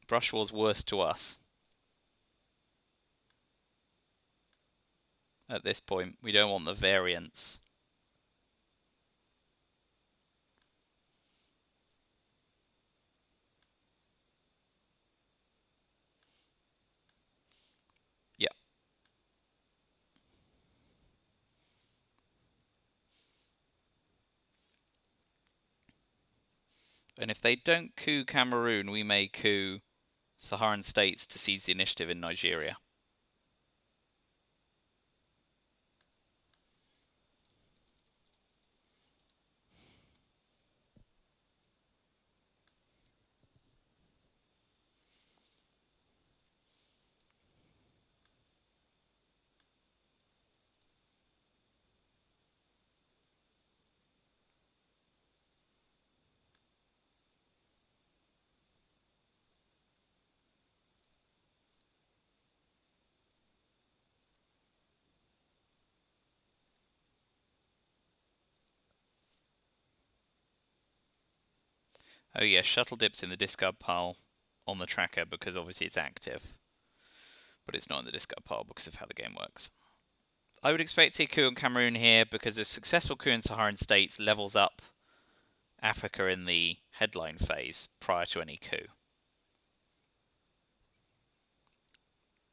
Brush War's worse to us. At this point, we don't want the variance. Yeah. And if they don't coup Cameroon, we may coup Saharan states to seize the initiative in Nigeria. Oh yeah, shuttle dips in the discard pile on the tracker because obviously it's active. But it's not in the discard pile because of how the game works. I would expect to see a coup in Cameroon here because a successful coup in Saharan states levels up Africa in the headline phase prior to any coup.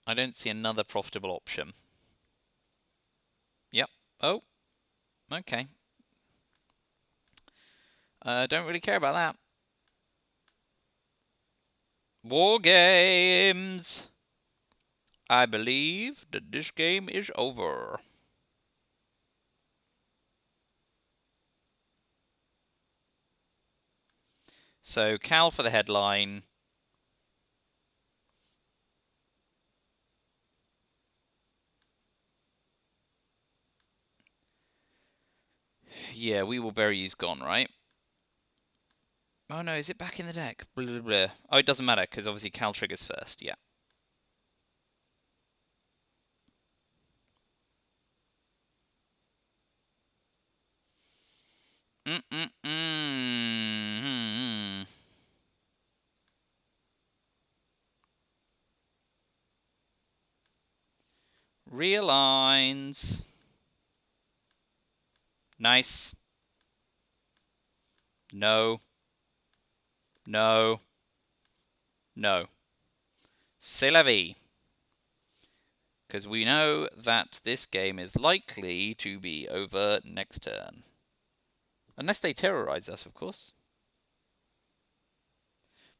I don't see another profitable option. Yep. Oh, okay. Don't really care about that. War games! I believe that this game is over. So, Cal for the headline. Yeah, we will bury you's gone, right? Oh no, is it back in the deck? Blah, blah, blah. Oh, it doesn't matter, because obviously Cal triggers first, yeah. Mm-mm-mm. Realigns. Nice. No. No. No. C'est la vie. Because we know that this game is likely to be over next turn. Unless they terrorize us, of course.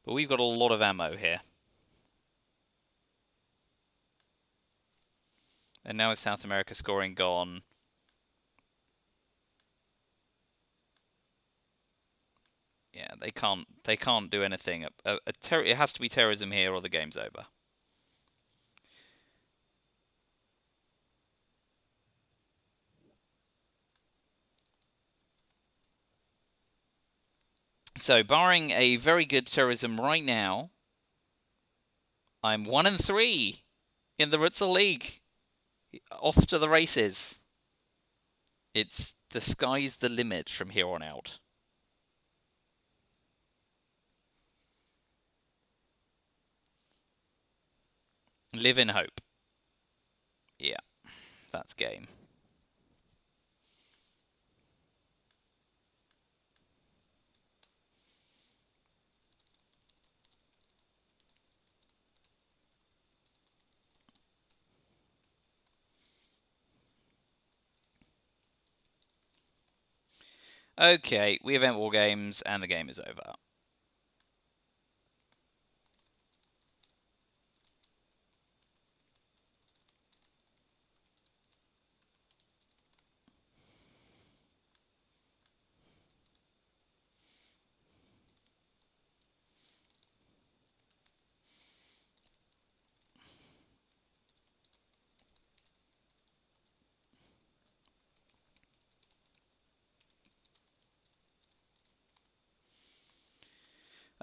But we've got a lot of ammo here. And now with South America scoring gone, yeah, they can't do anything. It has to be terrorism here or the game's over. So, barring a very good terrorism right now, I'm 1-3 in the RTSL League. Off to the races. It's the sky's the limit from here on out. Live in hope. Yeah, that's game. Okay, we event war games, and the game is over.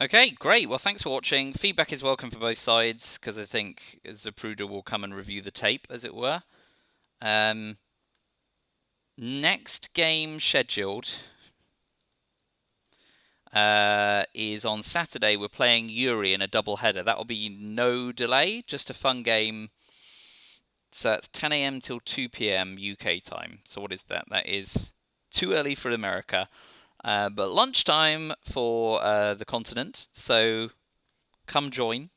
Okay, great. Well, thanks for watching. Feedback is welcome for both sides, because I think Zapruder will come and review the tape, as it were. Next game scheduled is on Saturday. We're playing Yuri in a double header. That will be no delay, just a fun game. So that's 10 a.m. till 2 p.m. UK time. So what is that? That is too early for America. But lunchtime for the continent, so come join.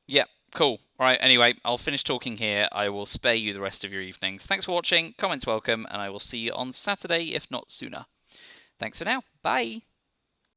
Yeah, cool. All right, anyway, I'll finish talking here. I will spare you the rest of your evenings. Thanks for watching. Comments welcome, and I will see you on Saturday, if not sooner. Thanks for now. Bye.